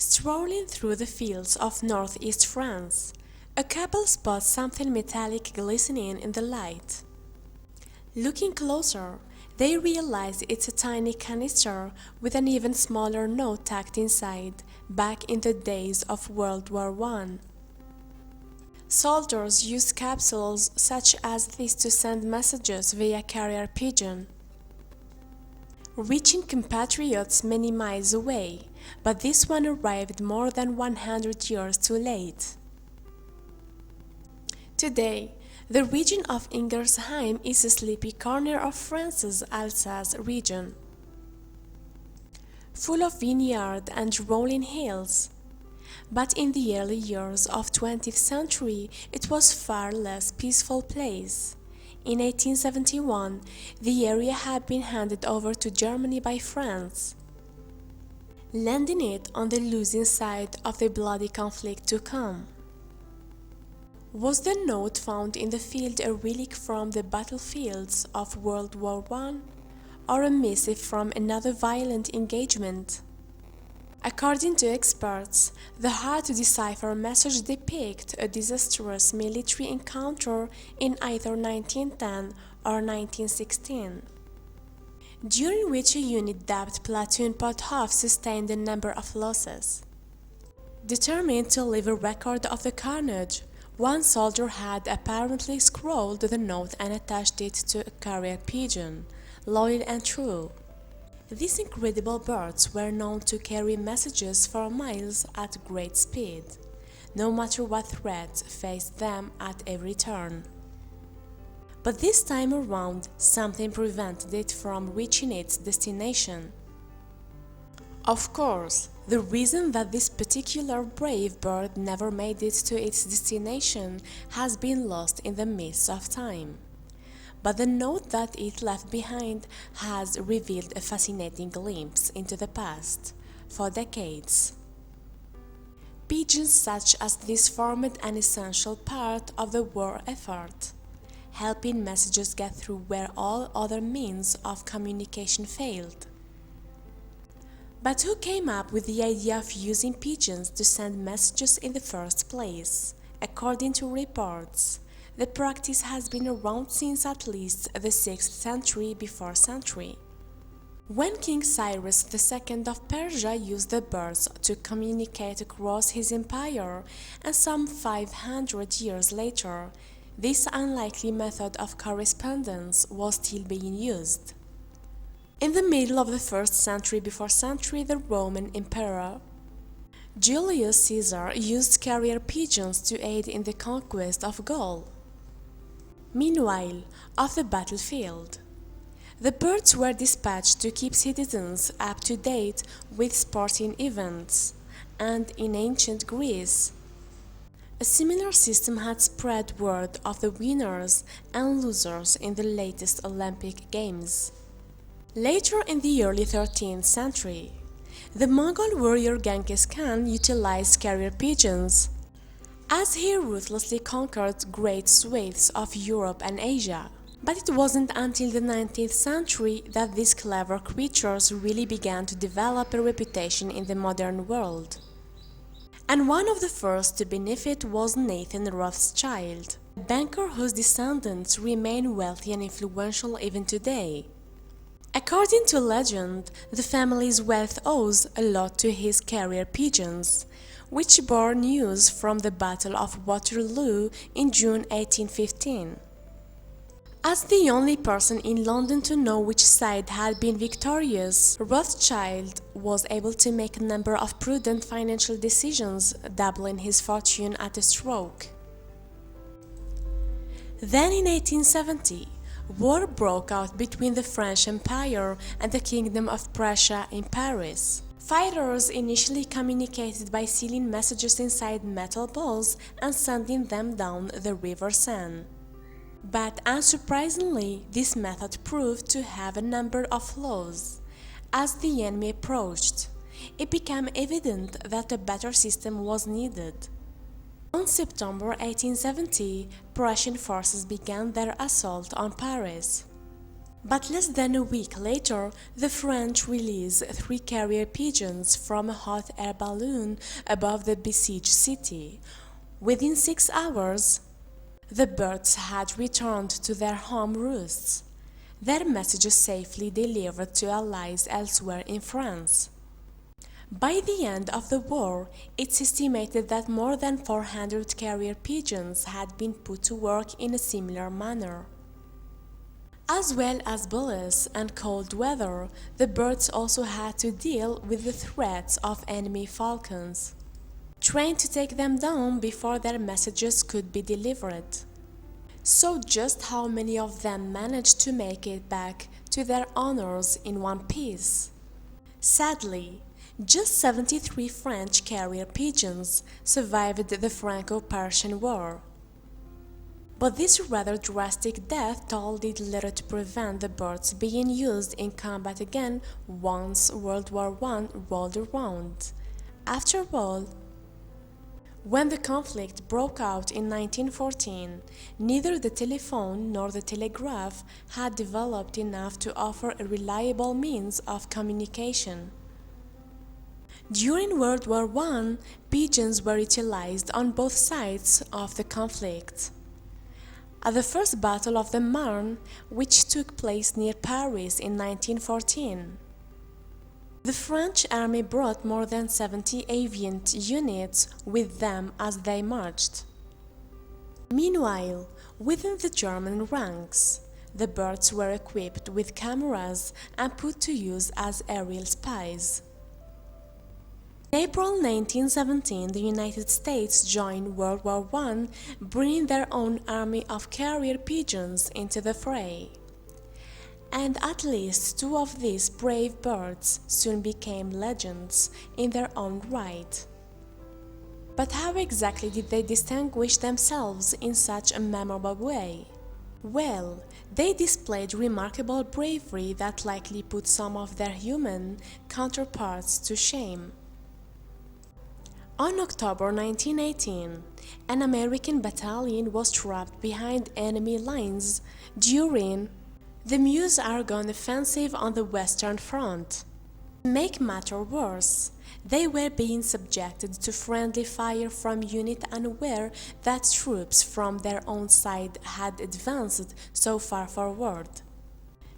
Strolling through the fields of northeast France, a couple spots something metallic glistening in the light. Looking closer, they realize it's a tiny canister with an even smaller note tacked inside, back in the days of World War I. Soldiers used capsules such as this to send messages via carrier pigeon, reaching compatriots many miles away, but this one arrived more than 100 years too late. Today, the region of Ingersheim is a sleepy corner of France's Alsace region, full of vineyard and rolling hills. But in the early years of 20th century, it was far less peaceful place. In 1871, the area had been handed over to Germany by France, landing it on the losing side of the bloody conflict to come. Was the note found in the field a relic from the battlefields of World War I, or a missive from another violent engagement? According to experts, the hard-to-decipher message depicts a disastrous military encounter in either 1910 or 1916, during which a unit dubbed Platoon Pothoff sustained a number of losses. Determined to leave a record of the carnage, one soldier had apparently scrawled the note and attached it to a carrier pigeon, loyal and true. These incredible birds were known to carry messages for miles at great speed, no matter what threats faced them at every turn. But this time around, something prevented it from reaching its destination. Of course, the reason that this particular brave bird never made it to its destination has been lost in the mists of time. But the note that it left behind has revealed a fascinating glimpse into the past, for decades. Pigeons such as this formed an essential part of the war effort, helping messages get through where all other means of communication failed. But who came up with the idea of using pigeons to send messages in the first place? According to reports, the practice has been around since at least the 6th century before century, when King Cyrus II of Persia used the birds to communicate across his empire, and some 500 years later, this unlikely method of correspondence was still being used. In the middle of the 1st century before century, the Roman Emperor Julius Caesar used carrier pigeons to aid in the conquest of Gaul. Meanwhile, off the battlefield, the birds were dispatched to keep citizens up to date with sporting events, and in ancient Greece, a similar system had spread word of the winners and losers in the latest Olympic Games. Later in the early 13th century, the Mongol warrior Genghis Khan utilized carrier pigeons, as he ruthlessly conquered great swathes of Europe and Asia. But it wasn't until the 19th century that these clever creatures really began to develop a reputation in the modern world. And one of the first to benefit was Nathan Rothschild, a banker whose descendants remain wealthy and influential even today. According to legend, the family's wealth owes a lot to his carrier pigeons, which bore news from the Battle of Waterloo in June 1815. As the only person in London to know which side had been victorious, Rothschild was able to make a number of prudent financial decisions, doubling his fortune at a stroke. Then in 1870, war broke out between the French Empire and the Kingdom of Prussia in Paris. Fighters initially communicated by sealing messages inside metal balls and sending them down the River Seine. But unsurprisingly, this method proved to have a number of flaws. As the enemy approached, it became evident that a better system was needed. On September 1870, Prussian forces began their assault on Paris. But less than a week later, the French released 3 carrier pigeons from a hot air balloon above the besieged city. Within 6 hours, the birds had returned to their home roosts, their messages safely delivered to allies elsewhere in France. By the end of the war, it's estimated that more than 400 carrier pigeons had been put to work in a similar manner. As well as bullets and cold weather, the birds also had to deal with the threats of enemy falcons, trained to take them down before their messages could be delivered. So just how many of them managed to make it back to their owners in one piece? Sadly, just 73 French carrier pigeons survived the Franco-Prussian War. But this rather drastic death toll did little to prevent the birds being used in combat again once World War I rolled around. After all, when the conflict broke out in 1914, neither the telephone nor the telegraph had developed enough to offer a reliable means of communication. During World War I, pigeons were utilized on both sides of the conflict. At the First Battle of the Marne, which took place near Paris in 1914, the French army brought more than 70 avian units with them as they marched. Meanwhile, within the German ranks, the birds were equipped with cameras and put to use as aerial spies. In April 1917, the United States joined World War I, bringing their own army of carrier pigeons into the fray. And at least 2 of these brave birds soon became legends in their own right. But how exactly did they distinguish themselves in such a memorable way? Well, they displayed remarkable bravery that likely put some of their human counterparts to shame. On October 1918, an American battalion was trapped behind enemy lines during the Meuse-Argonne offensive on the Western Front. To make matters worse, they were being subjected to friendly fire from units unaware that troops from their own side had advanced so far forward.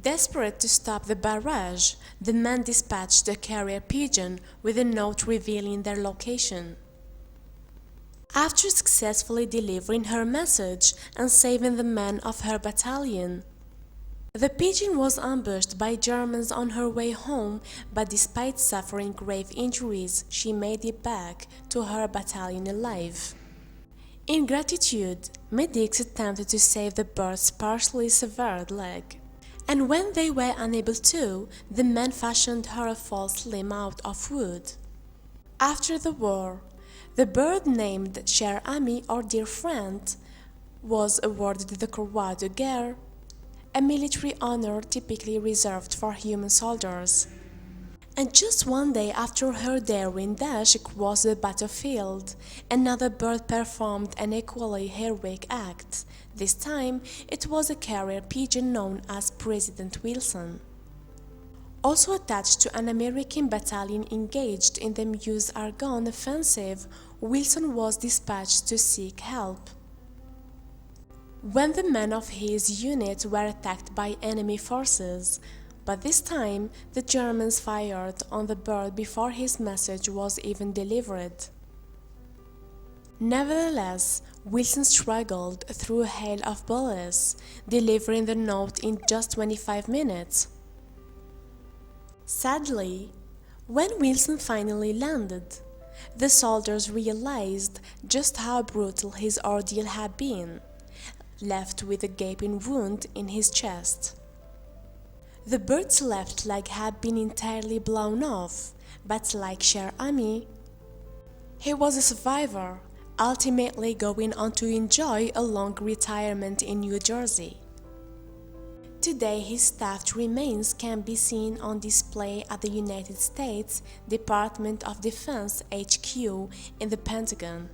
Desperate to stop the barrage, the men dispatched a carrier pigeon with a note revealing their location. After successfully delivering her message and saving the men of her battalion, the pigeon was ambushed by Germans on her way home, but despite suffering grave injuries, she made it back to her battalion alive. In gratitude, medics attempted to save the bird's partially severed leg. And when they were unable to, the men fashioned her a false limb out of wood. After the war, the bird named Cher Ami or Dear Friend was awarded the Croix de Guerre, a military honor typically reserved for human soldiers. And just one day after her daring dash across the battlefield, another bird performed an equally heroic act. This time, it was a carrier pigeon known as President Wilson. Also attached to an American battalion engaged in the Meuse-Argonne offensive, Wilson was dispatched to seek help. When the men of his unit were attacked by enemy forces, but this time the Germans fired on the bird before his message was even delivered. Nevertheless, Wilson struggled through a hail of bullets, delivering the note in just 25 minutes. Sadly, when Wilson finally landed, the soldiers realized just how brutal his ordeal had been, left with a gaping wound in his chest. The bird's left leg had been entirely blown off, but like Cher Ami, he was a survivor, ultimately going on to enjoy a long retirement in New Jersey. Today his stuffed remains can be seen on display at the United States Department of Defense HQ in the Pentagon.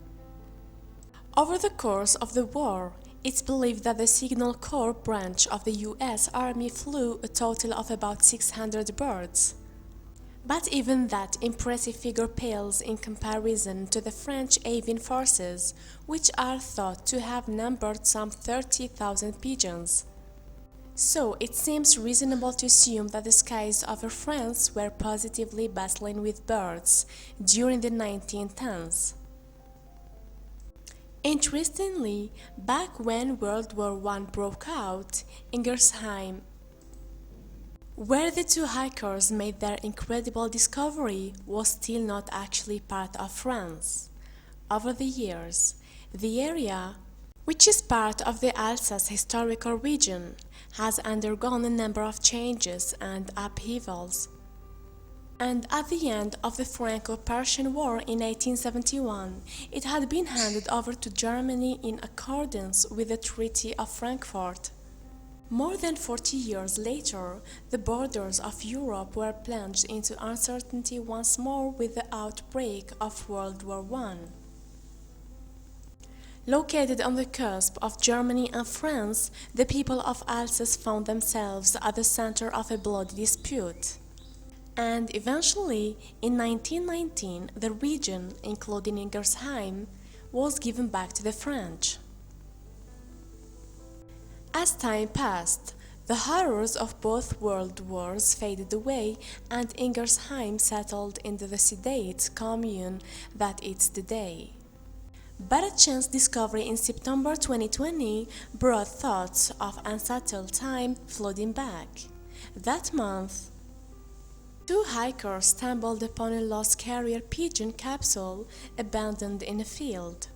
Over the course of the war, It's believed that the Signal Corps branch of the US Army flew a total of about 600 birds. But even that impressive figure pales in comparison to the French avian forces, which are thought to have numbered some 30,000 pigeons. So it seems reasonable to assume that the skies over France were positively bustling with birds during the 1910s. Interestingly, back when World War I broke out, Ingersheim, where the two hikers made their incredible discovery, was still not actually part of France. Over the years, the area, which is part of the Alsace historical region, has undergone a number of changes and upheavals. And at the end of the Franco-Prussian War in 1871, it had been handed over to Germany in accordance with the Treaty of Frankfurt. More than 40 years later, the borders of Europe were plunged into uncertainty once more with the outbreak of World War I. Located on the cusp of Germany and France, the people of Alsace found themselves at the center of a bloody dispute. And eventually, in 1919, the region, including Ingersheim, was given back to the French. As time passed, the horrors of both world wars faded away and Ingersheim settled into the sedate commune that it's today. But a chance discovery in September 2020 brought thoughts of unsettled time flooding back. That month, two hikers stumbled upon a lost carrier pigeon capsule abandoned in a field.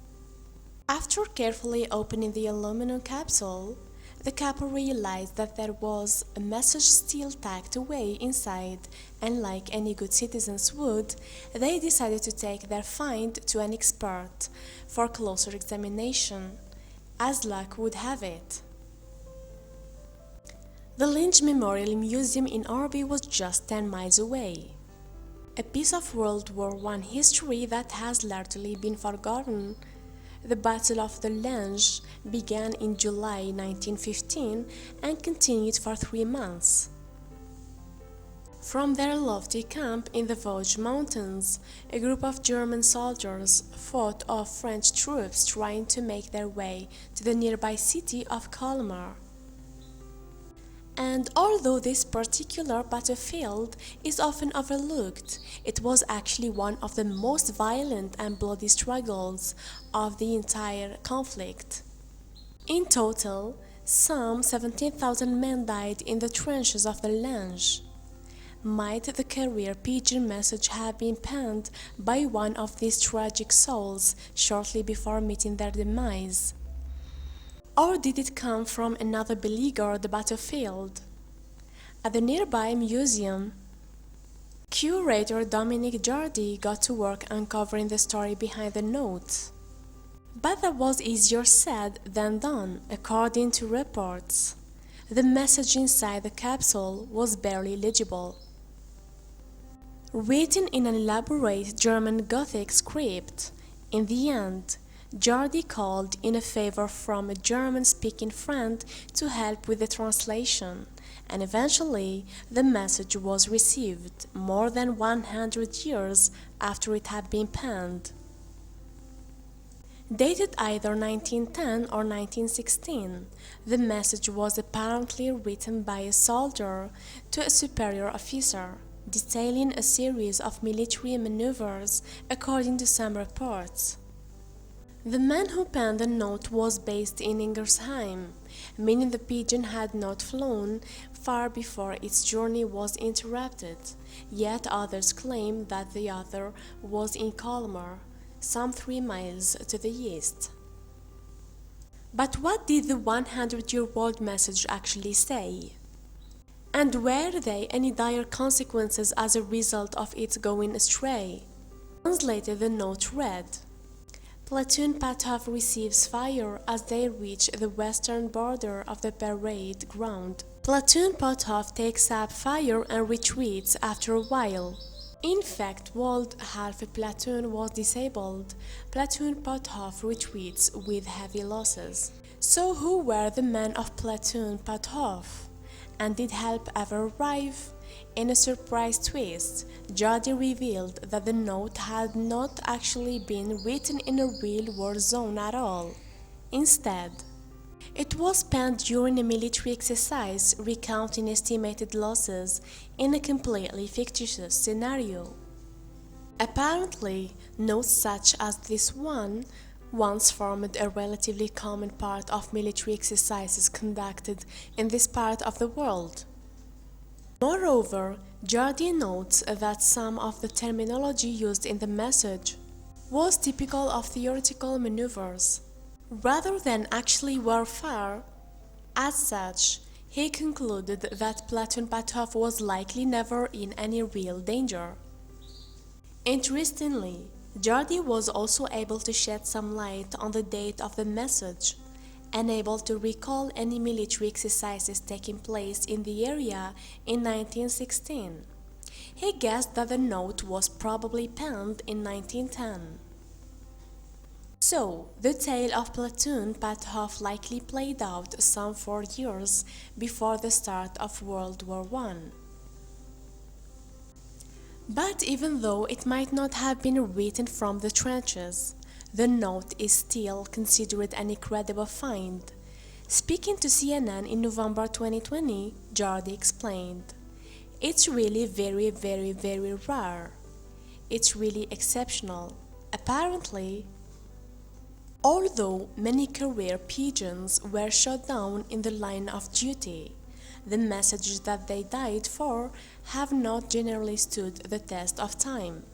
After carefully opening the aluminum capsule, the couple realized that there was a message still tucked away inside, and like any good citizens would, they decided to take their find to an expert for closer examination, as luck would have it. The Lynch Memorial Museum in Orby was just 10 miles away. A piece of World War I history that has largely been forgotten. The Battle of the Lynch began in July 1915 and continued for 3 months. From their lofty camp in the Vosges Mountains, a group of German soldiers fought off French troops trying to make their way to the nearby city of Colmar. And although this particular battlefield is often overlooked, it was actually one of the most violent and bloody struggles of the entire conflict. In total, some 17,000 men died in the trenches of the Lynch. Might the carrier pigeon message have been penned by one of these tragic souls shortly before meeting their demise? Or did it come from another beleaguered battlefield? At the nearby museum, curator Dominique Jardy got to work uncovering the story behind the notes. But that was easier said than done, according to reports. The message inside the capsule was barely legible. Written in an elaborate German Gothic script, in the end, Jardy called in a favor from a German-speaking friend to help with the translation, and eventually the message was received more than 100 years after it had been penned. Dated either 1910 or 1916, the message was apparently written by a soldier to a superior officer, detailing a series of military maneuvers according to some reports. The man who penned the note was based in Ingersheim, meaning the pigeon had not flown far before its journey was interrupted, yet others claim that the other was in Colmar, some 3 miles to the east. But what did the 100-year-old message actually say? And were there any dire consequences as a result of its going astray? Translated, the note read, Platoon Patov receives fire as they reach the western border of the parade ground. Platoon Patov takes up fire and retreats after a while. In fact, while half a platoon was disabled, Platoon Patov retreats with heavy losses. So who were the men of Platoon Patov? And did help ever arrive? In a surprise twist, Jody revealed that the note had not actually been written in a real war zone at all. Instead, it was penned during a military exercise recounting estimated losses in a completely fictitious scenario. Apparently, notes such as this one once formed a relatively common part of military exercises conducted in this part of the world. Moreover, Jardine notes that some of the terminology used in the message was typical of theoretical maneuvers, rather than actually warfare. As such, he concluded that Platon Patov was likely never in any real danger. Interestingly, Jardine was also able to shed some light on the date of the message, and able to recall any military exercises taking place in the area in 1916. He guessed that the note was probably penned in 1910. So, the tale of Platoon Patov likely played out some 4 years before the start of World War I. But even though it might not have been written from the trenches, the note is still considered an incredible find. Speaking to CNN in November 2020, Jardy explained, "It's really very, very, very rare. It's really exceptional. Apparently, although many career pigeons were shot down in the line of duty, the messages that they died for have not generally stood the test of time."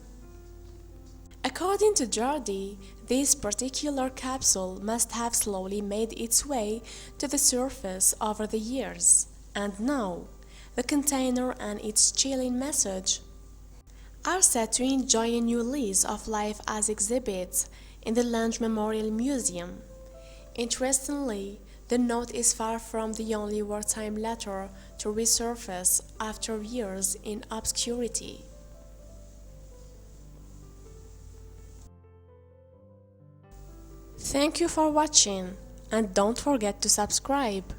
According to Jardy, this particular capsule must have slowly made its way to the surface over the years, and now the container and its chilling message are set to enjoy a new lease of life as exhibits in the Lange Memorial Museum. Interestingly, the note is far from the only wartime letter to resurface after years in obscurity. Thank you for watching, and don't forget to subscribe.